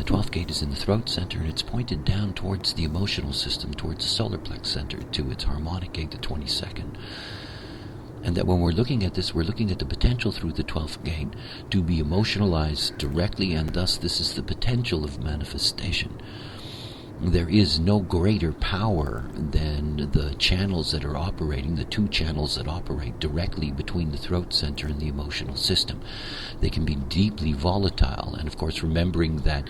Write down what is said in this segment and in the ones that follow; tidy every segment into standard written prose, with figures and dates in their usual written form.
the 12th gate is in the throat center, and it's pointed down towards the emotional system, towards the solar plex center, to its harmonic gate, the 22nd. And that when we're looking at this, we're looking at the potential through the 12th gate to be emotionalized directly, and thus this is the potential of manifestation. There is no greater power than the channels that are operating, the two channels that operate directly between the throat center and the emotional system. They can be deeply volatile, and of course remembering that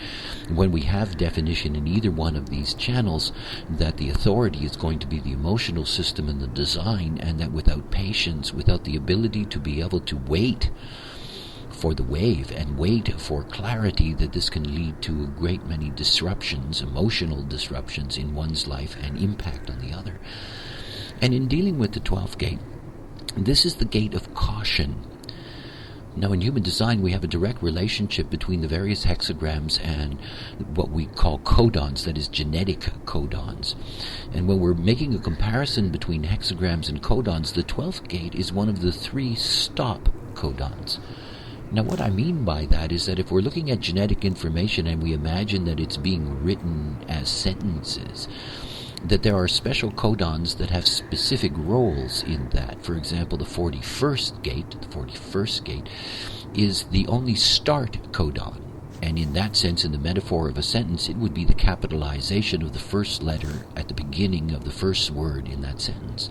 when we have definition in either one of these channels, that the authority is going to be the emotional system and the design, and that without patience, without the ability to be able to wait for the wave and wait for clarity, that this can lead to a great many disruptions, emotional disruptions in one's life, and impact on the other. And in dealing with the 12th gate, this is the gate of caution. Now, in human design, we have a direct relationship between the various hexagrams and what we call codons, that is, genetic codons. And when we're making a comparison between hexagrams and codons, the 12th gate is one of the 3 stop codons. Now, what I mean by that is that if we're looking at genetic information and we imagine that it's being written as sentences, that there are special codons that have specific roles in that. For example, the 41st gate is the only start codon. And in that sense, in the metaphor of a sentence, it would be the capitalization of the first letter at the beginning of the first word in that sentence.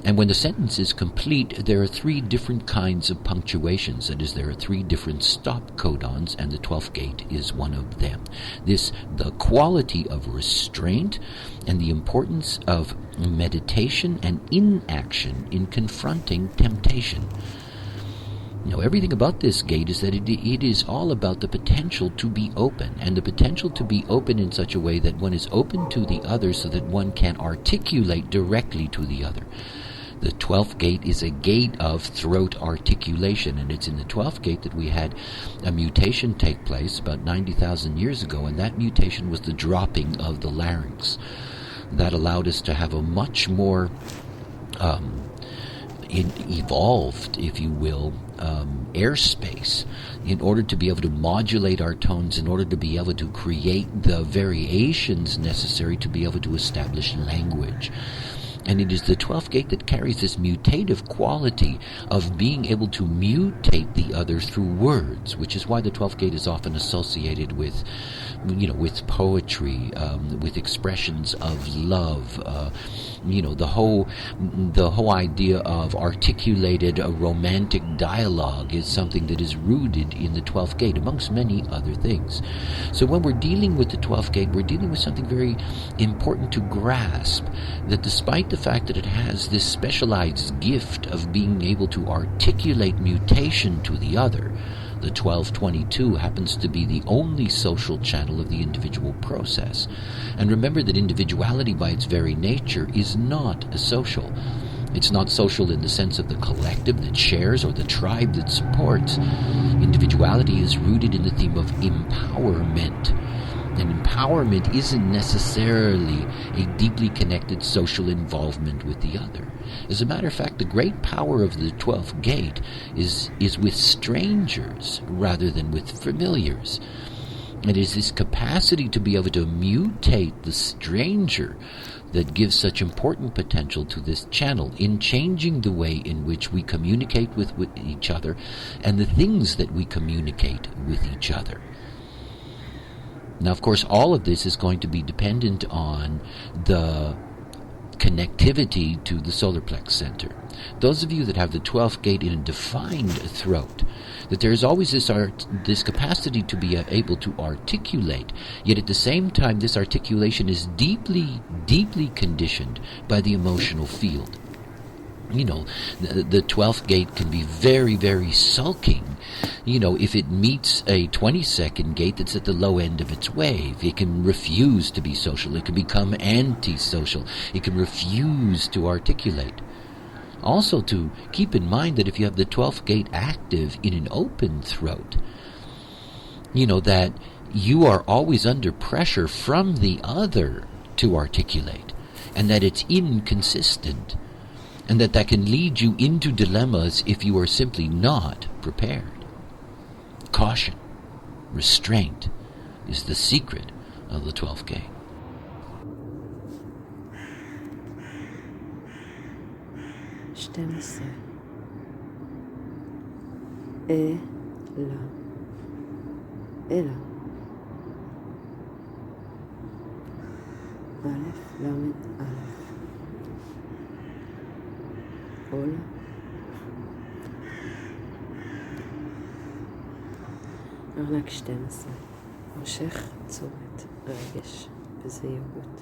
And when the sentence is complete, there are 3 different kinds of punctuations. That is, there are 3 different stop codons, and the 12th gate is one of them. The quality of restraint and the importance of meditation and inaction in confronting temptation. Now, everything about this gate is that it is all about the potential to be open, and the potential to be open in such a way that one is open to the other so that one can articulate directly to the other. The 12th gate is a gate of throat articulation, and it's in the 12th gate that we had a mutation take place about 90,000 years ago, and that mutation was the dropping of the larynx. That allowed us to have a much more evolved, if you will, airspace in order to be able to modulate our tones, in order to be able to create the variations necessary to be able to establish language. And it is the 12th gate that carries this mutative quality of being able to mutate the other through words, which is why the 12th gate is often associated with poetry, with expressions of love. The whole idea of articulated romantic dialogue is something that is rooted in the 12th gate, amongst many other things. So when we're dealing with the 12th gate, we're dealing with something very important to grasp, that despite the fact that it has this specialized gift of being able to articulate mutation to the other, the 1222 happens to be the only social channel of the individual process. And remember that individuality by its very nature is not social. It's not social in the sense of the collective that shares or the tribe that supports. Individuality is rooted in the theme of empowerment. And empowerment isn't necessarily a deeply connected social involvement with the other. As a matter of fact, the great power of the 12th gate is with strangers rather than with familiars. It is this capacity to be able to mutate the stranger that gives such important potential to this channel in changing the way in which we communicate with each other and the things that we communicate with each other. Now, of course, all of this is going to be dependent on the connectivity to the solar plex center. Those of you that have the 12th gate in a defined throat, that there is always this capacity to be able to articulate, yet at the same time this articulation is deeply, deeply conditioned by the emotional field. The 12th gate can be very, very sulking. If it meets a 22nd gate that's at the low end of its wave, it can refuse to be social. It can become antisocial. It can refuse to articulate. Also, to keep in mind that if you have the 12th gate active in an open throat, that you are always under pressure from the other to articulate, and that it's inconsistent. And that can lead you into dilemmas if you are simply not prepared. Caution, restraint, is the secret of the 12K. אלה א' למד א' עולה ארנק 12 מושך תשומת רגש בזהירות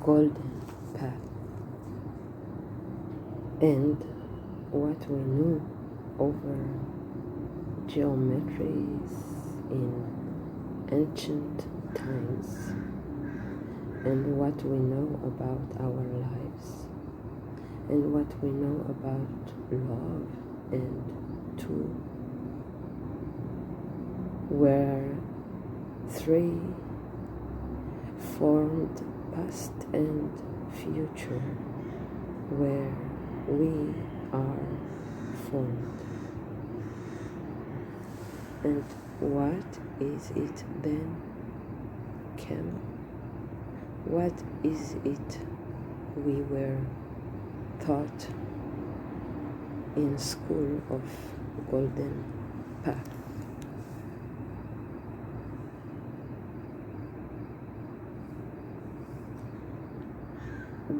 golden path and what we knew over geometries in ancient times and what we know about our lives and what we know about love and two were three formed past and future where we are formed. And what is it then, Kem? What is it we were taught in school of golden path?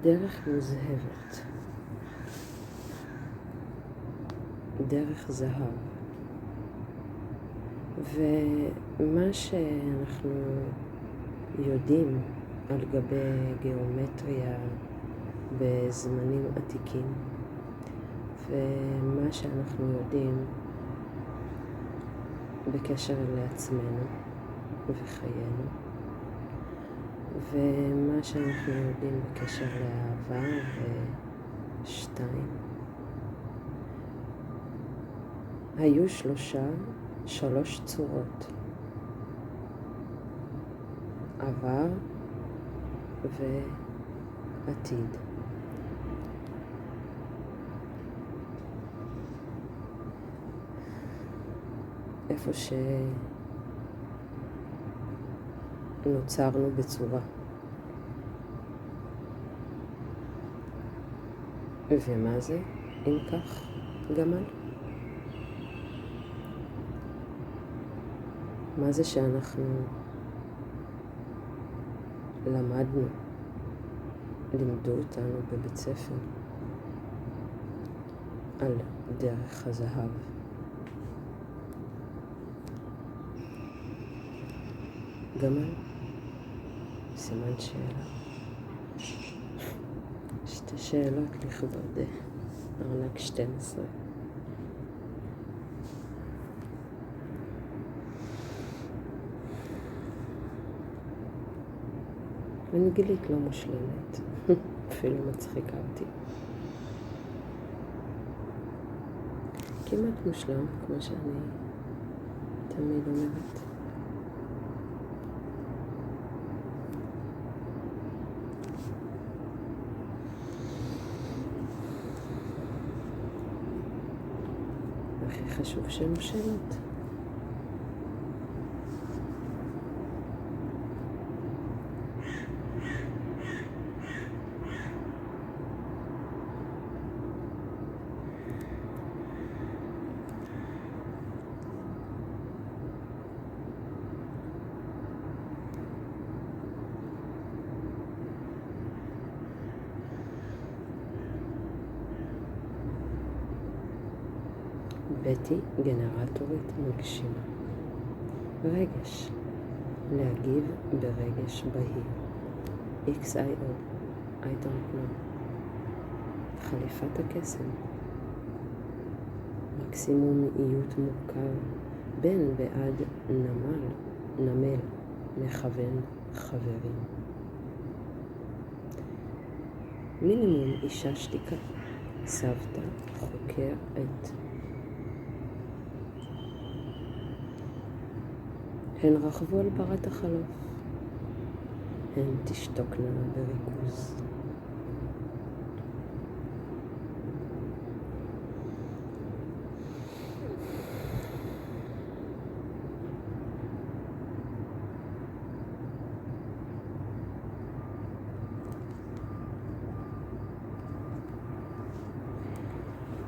דרך מוזהבת, דרך זהב, ומה שאנחנו יודעים על גבי גיאומטריה בזמנים עתיקים ומה שאנחנו יודעים בקשר לעצמנו וחיינו ומה שאנחנו יודעים בקשר לאהבה ושתיים. היו שלוש צורות, עבר ועתיד. איפה שנוצרנו בצורה. ומה זה, אם כך, גמל? מה זה שאנחנו למדנו, לימדו אותנו בבית ספר על דרך הזהב. גמל? סימן שאלה. שתי שאלות לכבוד ארנק 12. אני גילית לא מושלמת, אפילו מצחיקה אותי. כמעט מושלם, כמו שאני תמיד אומרת. הכי חשוב שהן שאלות. בטי גנרטורית מגשימה. רגש. להגיב ברגש בהיר. XIO. I don't know. חליפת הקסם. מקסימום איות מורכב בין ועד נמל. מכוון חברים. מינימום אישה שתיקה, סבתא חוקר את. הן רכבו על ברת החלוף, הן תשתוקנה בריכוז.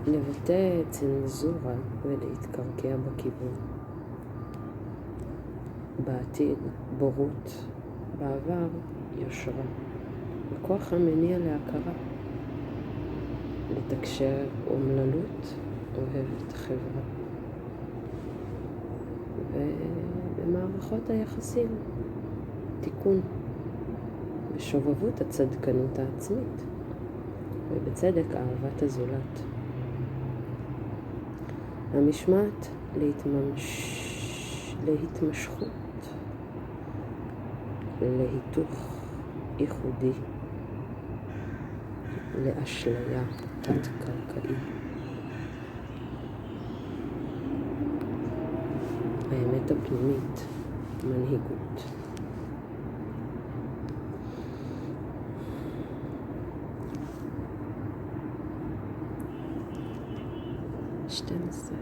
לבטא צנזורה ולהתקרקע בכיוון. בעתיד בורות, בעבר יושרה, הכוח המניע להכרה, לתקשר אומללות אוהבת חברה. ובמערכות היחסים תיקון, בשובבות הצדקנות העצמית, ובצדק אהבת הזולת. המשמעת להתמשכות, להיתוך ייחודי, לאשליה תת-קרקעי. האמת הפנימית, מנהיגות. שתים עשרה.